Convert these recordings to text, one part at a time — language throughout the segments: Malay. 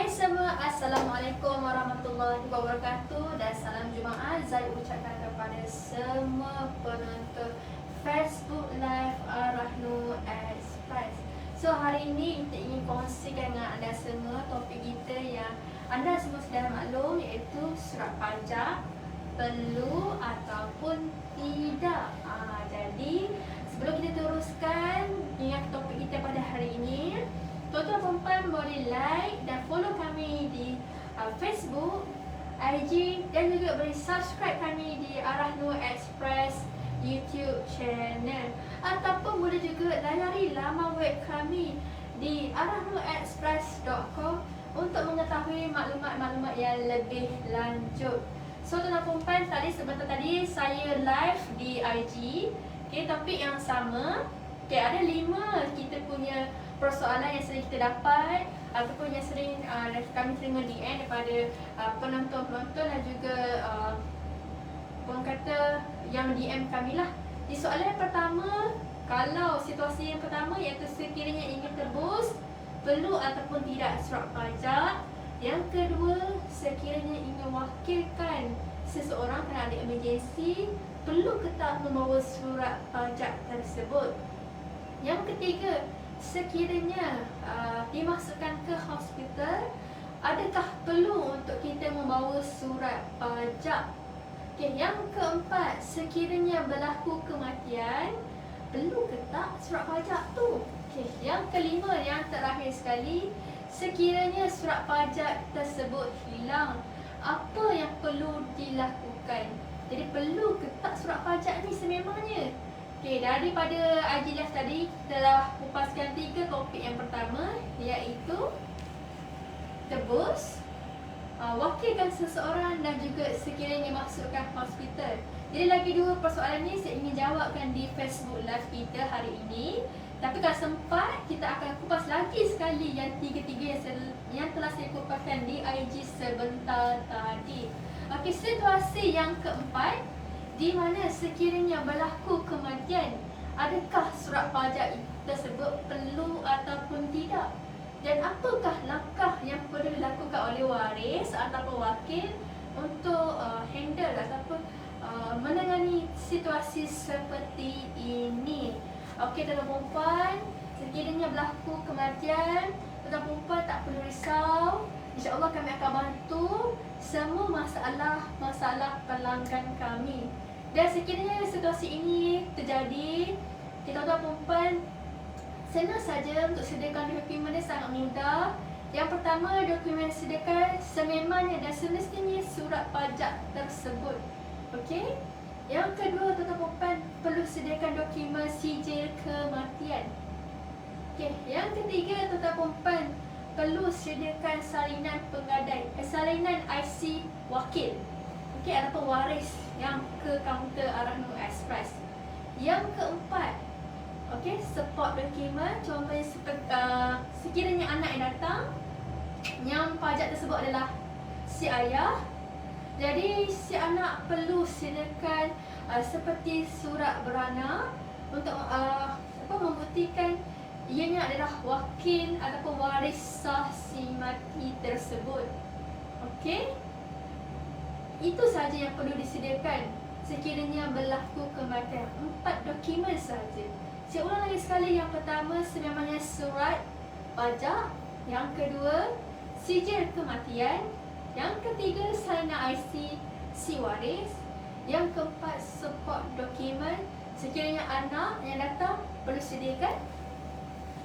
semua, Assalamualaikum warahmatullahi wabarakatuh dan salam Jumaat saya ucapkan kepada semua penonton Facebook Live Arahnu Express. So hari ini kita ingin kongsikan dengan anda semua topik kita yang anda semua sudah maklum, iaitu surat pajak perlu ataupun tidak. Jadi sebelum kita teruskan dengan topik kita pada hari ini, tuan-tuan perempuan boleh like dan follow kami di Facebook, IG dan juga boleh subscribe kami di Arahnu Express YouTube channel, ataupun boleh juga layari laman web kami di arahnuexpress.com untuk mengetahui maklumat-maklumat yang lebih lanjut. So tuan-tuan perempuan, sebentar tadi saya live di IG, topik yang sama. Ada 5 kita punya persoalan yang sering kita dapat ataupun yang sering kami terima DM daripada penonton-penonton dan juga orang kata yang DM kami lah. Di soalan yang pertama, kalau situasi yang pertama iaitu sekiranya ingin tebus perlu ataupun tidak surat pajak. Yang kedua, sekiranya ingin wakilkan seseorang kerana ada emergency, perlu ke tak membawa surat pajak tersebut. Yang ketiga, sekiranya dimasukkan ke hospital, adakah perlu untuk kita membawa surat pajak? Yang keempat, sekiranya berlaku kematian, perlu ke tak surat pajak tu? Yang kelima, yang terakhir sekali, sekiranya surat pajak tersebut hilang, apa yang perlu dilakukan? Jadi perlu ke tak surat pajak ni sememangnya? Daripada IG Live tadi, kita telah kupaskan 3 topik yang pertama, iaitu tebus, wakilkan seseorang dan juga sekiranya masukkan hospital. Jadi lagi 2 persoalan ni saya ingin jawabkan di Facebook Live kita hari ini. Tapi kalau sempat, kita akan kupas lagi sekali yang 3 yang telah saya kupaskan di IG sebentar tadi. Situasi yang keempat, di mana sekiranya berlaku kematian, adakah surat pajak tersebut perlu ataupun tidak? Dan apakah langkah yang perlu dilakukan oleh waris ataupun wakil untuk handle ataupun menangani situasi seperti ini? tuan-tuan perempuan, sekiranya berlaku kematian, tuan-tuan perempuan tak perlu risau. InsyaAllah kami akan bantu semua masalah pelanggan kami. Dan sekiranya situasi ini terjadi, tuan-tuan perempuan, senang saja untuk sediakan dokumen, sangat mudah. Yang pertama, dokumen sediakan sememangnya dan semestinya surat pajak tersebut. Yang kedua, tuan-tuan perempuan perlu sediakan dokumen sijil kematian. Yang ketiga, tuan-tuan perempuan perlu sediakan salinan pengadai, salinan IC wakil, ataupun waris yang ke kaunter Arahnu Express. Yang keempat, support dokumen. Contohnya sekiranya anak yang datang, yang pajak tersebut adalah si ayah, jadi si anak perlu sediakan seperti surat beranak untuk membuktikan ianya adalah wakil ataupun waris sah si mati tersebut. Itu saja yang perlu disediakan sekiranya berlaku kematian. 4 dokumen saja. Saya ulang lagi sekali. Yang pertama, sememangnya surat pajak. Yang kedua, sijil kematian. Yang ketiga, salinan IC si waris. Yang keempat, support dokumen. Sekiranya anak yang datang, perlu sediakan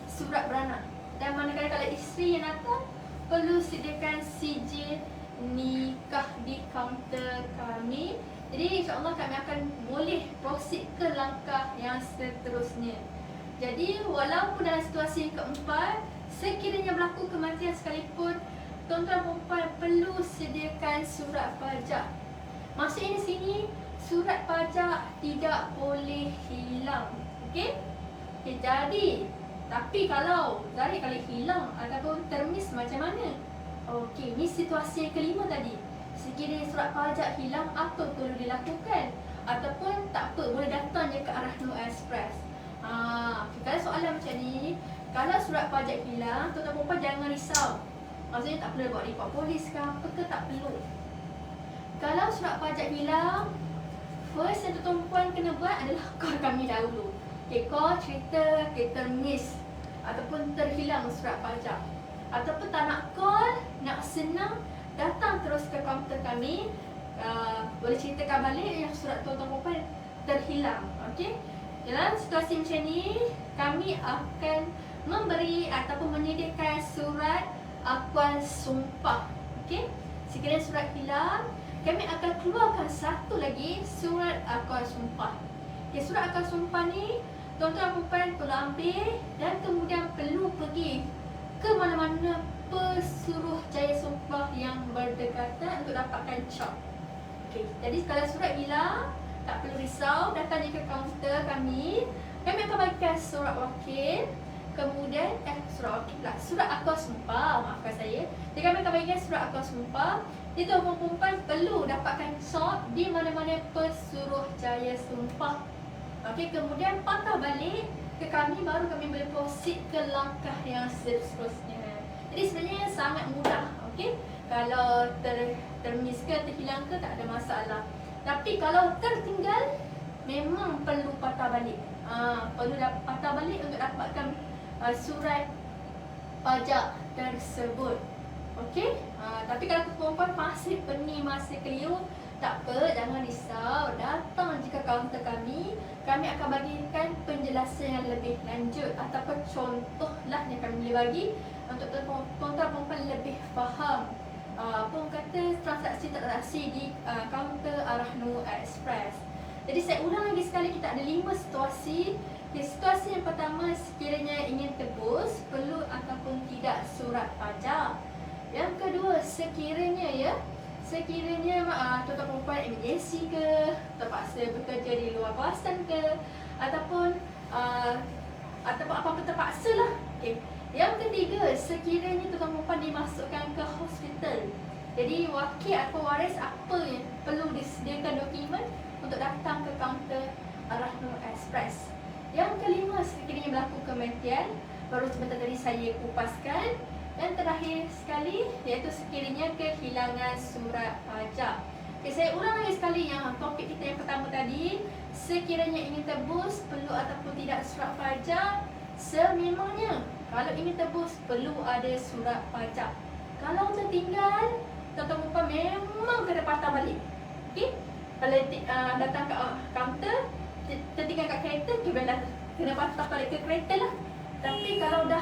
surat beranak. Dan manakala kalau isteri yang datang, perlu sediakan sijil nikah di kaunter kami. Jadi insyaAllah kami akan boleh proceed ke langkah yang seterusnya. Jadi walaupun dalam situasi yang keempat, sekiranya berlaku kematian sekalipun, tuan-tuan perempuan perlu sediakan surat pajak. Maksudnya di sini, surat pajak tidak boleh hilang. Jadi, tapi kalau dari kali hilang ataupun termis macam mana? Ni situasi yang kelima tadi. Sekiranya surat pajak hilang, apa perlu dilakukan? Ataupun tak apa, boleh datang je ke Arahnu Express. Kalau soalan macam ni, kalau surat pajak hilang, tuan-tuan perempuan jangan risau. Maksudnya tak perlu buat report polis ke apa ke, tak perlu. Kalau surat pajak hilang, first yang tuan puan kena buat adalah call kami dahulu. Okay, call cerita termiss ataupun terhilang surat pajak. Ataupun tak nak call, nak senang, datang terus ke kaunter kami. Boleh ceritakan balik yang surat tuan puan terhilang. Okay? Dalam situasi macam ni, kami akan memberi ataupun menyediakan surat akuan sumpah. Okay? Sekiranya surat hilang, kami akan keluarkan satu lagi surat akuan sumpah. Okay, surat akuan sumpah ni tuan-tuan dan puan perlu ambil dan kemudian perlu pergi ke mana-mana Pesuruhjaya Sumpah yang berdekatan untuk dapatkan cap. Okay, jadi kalau surat hilang, tak perlu risau, datang je ke kaunter kami. Kami akan bagikan surat wakil, kemudian surat akuan sumpah, maafkan saya. Jadi kami akan bagikan surat akuan sumpah. Jadi tuan-tuan perempuan perlu dapatkan cap di mana-mana Pesuruhjaya Sumpah. Okey, kemudian patah balik ke kami, baru kami boleh proceed ke langkah yang seterusnya. Jadi sebenarnya sangat mudah. Okey, kalau termiss ke, terhilang ke, tak ada masalah. Tapi kalau tertinggal, memang perlu patah balik. Perlu patah balik untuk dapatkan surat pajak tersebut. Okey, tapi kalau perempuan masih pening, masih keliru, tak apa, jangan risau. Datang jika kaunter kami akan bagikan penjelasan yang lebih lanjut ataupun contoh lah yang kami boleh bagi untuk tuan-tuan perempuan lebih faham apa orang kata transaksi di kaunter Arahnu Express. Jadi saya ulang lagi sekali, kita ada 5 situasi. Situasi yang pertama, sekiranya ingin tebus, perlu ataupun tidak surat pajak. Yang kedua, sekiranya tuan-tuan perempuan emergency ke, terpaksa bekerja di luar kawasan ke, ataupun apa-apa terpaksa lah. Okay. Yang ketiga, sekiranya tuan-tuan perempuan dimasukkan ke hospital, jadi wakil atau waris apa yang perlu disediakan dokumen untuk datang ke kaunter Arahnu Express. Yang kelima, sekiranya berlaku kematian, baru sebentar tadi saya kupaskan. Dan terakhir sekali, iaitu sekiranya kehilangan surat pajak. Okay, saya ulang lagi sekali yang topik kita yang pertama tadi. Sekiranya ingin tebus, perlu ataupun tidak surat pajak. Sememangnya, kalau ingin tebus, perlu ada surat pajak. Kalau tertinggal, tuan-tuan perempuan memang kena patah balik. Okay? Kalau datang ke kaunter, tertinggal kat kereta, kena patah balik ke kereta lah. Tapi kalau dah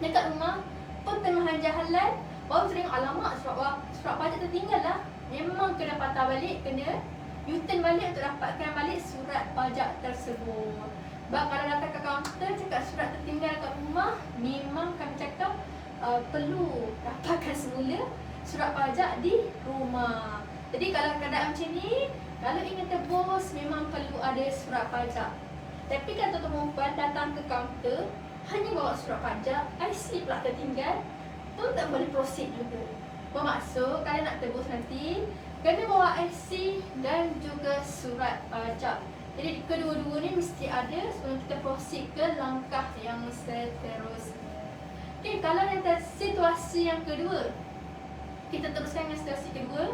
dekat rumah, pertengahan jalan, baru sering alamak surat pajak tertinggal lah. Memang kena patah balik, kena U-turn balik untuk dapatkan balik surat pajak tersebut. Sebab kalau datang ke kaunter cakap surat tertinggal kat rumah, memang kami cakap perlu dapatkan semula surat pajak di rumah. Jadi kalau keadaan macam ni, kalau ingin tebus, memang perlu ada surat pajak. Tapi kalau tuan-tuan perempuan datang ke kaunter hanya bawa surat pajak, IC pula tertinggal, tu tak boleh proceed juga. Bermaksud kalau nak tebus nanti, kena bawa IC dan juga surat pajak. Jadi kedua-dua ni mesti ada sebelum kita proceed ke langkah yang seterusnya. Okay, kalau nanti situasi yang kedua, kita teruskan dengan situasi kedua.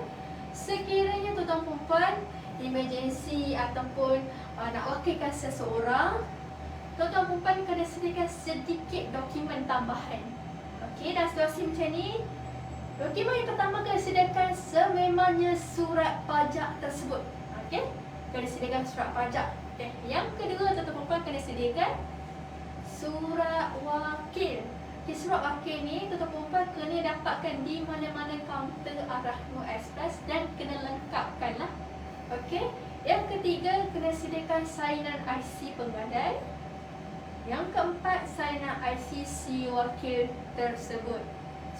Sekiranya tuan-tuan perempuan emergency ataupun nak wakilkan seseorang, tuan-tuan perempuan kena sediakan sedikit dokumen tambahan. Okey, dalam situasi macam ni, dokumen yang pertama kena sediakan sememangnya surat pajak tersebut. Okey, kena sediakan surat pajak. Okay. Yang kedua, tuan-tuan perempuan kena sediakan surat wakil. Okay, surat wakil ni tuan-tuan perempuan kena dapatkan di mana-mana kaunter Arahnu Express dan kena lengkapkan lah. Okey. Yang ketiga, kena sediakan salinan IC penggadai. Yang keempat, salinan IC si wakil tersebut.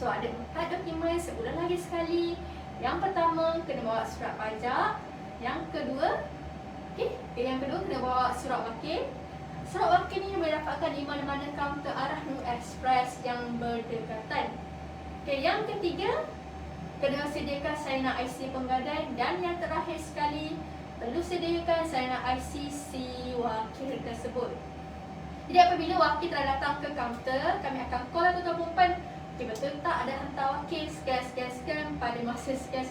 So ada 4 dokumen, saya ulang lagi sekali. Yang pertama, kena bawa surat pajak. Yang kedua, yang kedua kena bawa surat wakil. Surat wakil ni boleh dapatkan di mana-mana kaunter Arahnu Express yang berdekatan. Yang ketiga, kena sediakan salinan IC penggadai. Dan yang terakhir sekali, perlu sediakan salinan IC si wakil tersebut. Jadi apabila wakil telah datang ke kaunter, kami akan call tuan-tuan perempuan. Okay, betul tak ada wakil sekian pada masa sekian.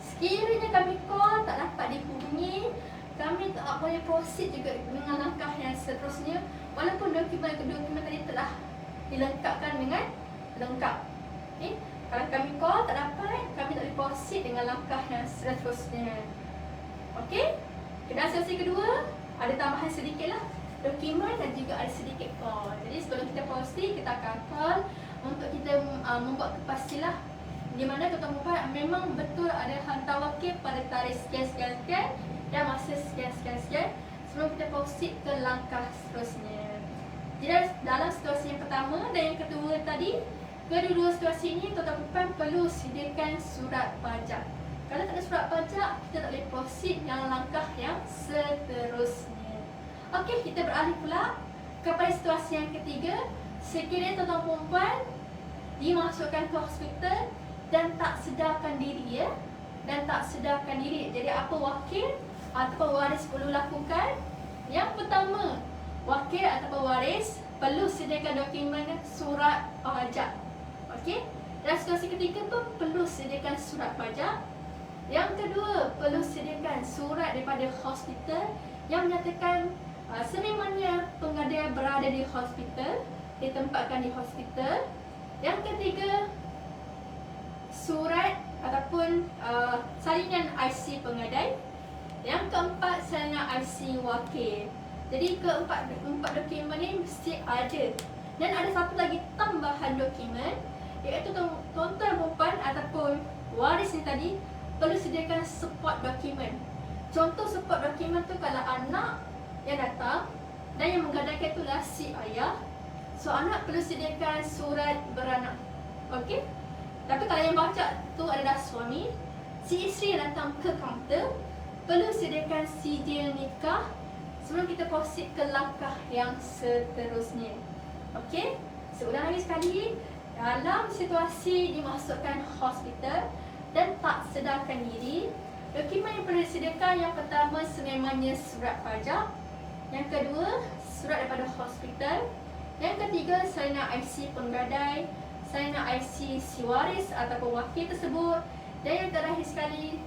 Sekiranya kami call tak dapat dihubungi, kami tak boleh proceed juga dengan langkah yang seterusnya, walaupun dokumen tadi telah dilengkapkan dengan lengkap. Okay? Kalau kami call tak dapat, kami tak boleh proceed dengan langkah yang seterusnya. Okey? Dan sesi kedua, ada tambahan sedikit lah dokumen dan juga ada sedikit call. Jadi sebelum kita proceed, kita akan call untuk kita membuat kepastilah di mana Ketua Mufad memang betul ada hantar wakil pada tarikh sekian dan masa sekian sebelum kita proceed ke langkah seterusnya. Jadi dalam situasi yang pertama dan yang kedua tadi, kedua-dua situasi ini Ketua Mufad perlu sediakan surat pajak. Kalau tak ada surat pajak, kita tak boleh proceed dengan langkah yang seterusnya. Okey, kita beralih pula kepada situasi yang ketiga. Sekiranya tuan-tuan perempuan dimasukkan ke hospital dan tak sedarkan diri, ya. Dan tak sedarkan diri. Jadi apa wakil ataupun waris perlu lakukan? Yang pertama, wakil ataupun waris perlu sediakan dokumen surat pajak. Okey? Dan situasi ketiga pun perlu sediakan surat pajak. Yang kedua, perlu sediakan surat daripada hospital yang menyatakan sememangnya pengadil berada di hospital, ditempatkan di hospital. Yang ketiga, surat ataupun salinan IC pengadai. Yang keempat, salinan IC wakil. Jadi keempat dokumen ni mesti ada. Dan ada satu lagi tambahan dokumen, iaitu tuan-tuan perempuan ataupun waris ni tadi perlu sediakan support dokumen. Contoh support dokumen tu kalau anak yang datang dan yang menggadaikan itulah si ayah, so anak perlu sediakan surat beranak. Okey? Tapi kalau yang baca tu adalah suami, si isteri yang datang ke kaunter perlu sediakan sijil nikah sebelum kita proceed ke langkah yang seterusnya. Okey? Seulang lagi sekali, dalam situasi dimasukkan hospital dan tak sedarkan diri, dokumen yang perlu disediakan yang pertama sememangnya surat pajak, yang kedua surat daripada hospital, yang ketiga salinan IC penggadai, salinan IC si waris ataupun wakil tersebut, dan yang terakhir sekali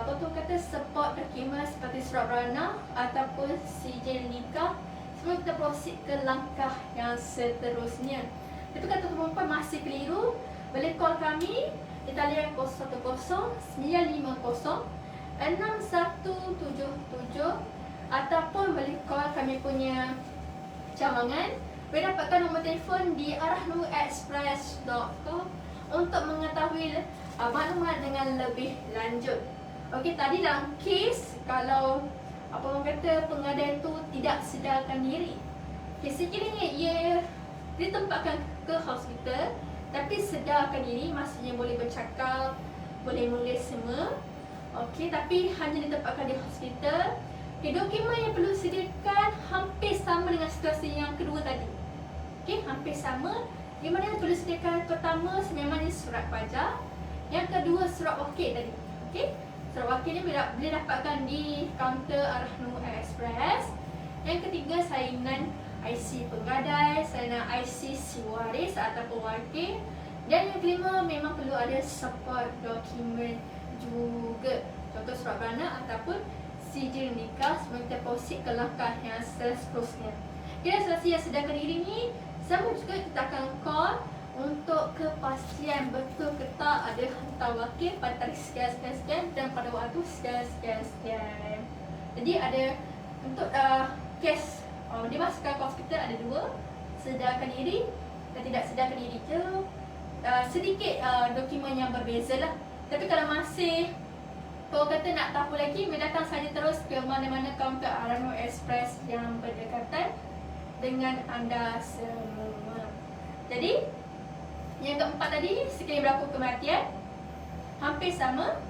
betul kata support dokumen seperti surat beranak ataupun sijil nikah sebelum kita proceed ke langkah yang seterusnya. Tapi kalau tuan-tuan masih keliru, boleh call kami di talian 010-950-6177 ataupun boleh call kami punya cawangan. Boleh dapatkan nombor telefon di arahnuexpress.com untuk mengetahui maklumat dengan lebih lanjut. Okey, tadi dalam kes kalau apa orang kata pengadaian tu tidak sedarkan diri. Okay, sekiranya ia ditempatkan ke hospital tapi sedarkan diri, maksudnya boleh bercakap, boleh menulis semua. Okey, tapi hanya ditempatkan di hospital. Okay, dokumen yang perlu sediakan hampir sama dengan situasi yang kedua tadi. Okey, hampir sama. Di mana yang perlu sediakan pertama sememangnya surat pajak, yang kedua surat wakil tadi. Okey, surat wakil ni boleh dapatkan di kaunter Arahnu Express. Yang ketiga salinan IC penggadai, salinan IC si waris ataupun wakil. Dan yang kelima memang perlu ada support dokumen juga, contoh surat beranak ataupun sijil nikah sebelum kita proceed ke langkah yang seterusnya. Jadi selesai yang sedarkan diri ni, sama juga kita akan call untuk kepastian betul ke tak ada hantar wakil pada tarikh sekian dan pada waktu sekian. Jadi ada untuk kes dimasukkan ke hospital ada dua, sedarkan diri dan tidak sedarkan diri je. Sedikit dokumen yang berbeza lah. Tapi kalau masih kau kata nak tahu lagi, datang saja terus ke mana-mana kaunter Arahnu Express yang berdekatan dengan anda semua. Jadi yang keempat tadi, sekiranya berlaku kematian, hampir sama.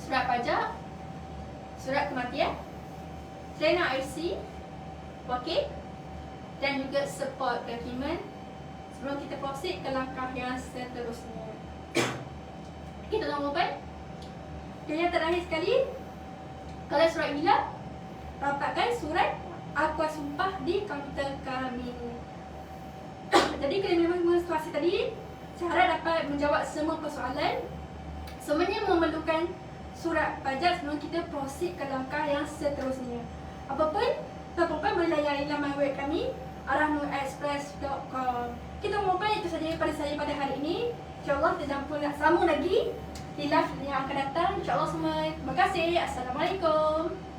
Surat pajak, surat kematian, salinan IC wakil dan juga support dokumen sebelum kita proceed ke langkah yang seterusnya. Kita tolong open. Dan yang terakhir sekali, kalau surat hilang, dapatkan surat akta sumpah di kaunter kami. Jadi kalau memang situasi tadi cara dapat menjawab semua persoalan. Semuanya memerlukan surat pajak sebelum kita proceed ke langkah yang seterusnya. Apapun, tuan-tuan boleh layari laman web kami arahnuexpress.com. Kita umumkan itu saja daripada saya pada hari ini. InsyaAllah kita sambung lagi di live yang akan datang. InsyaAllah semua. Terima kasih. Assalamualaikum.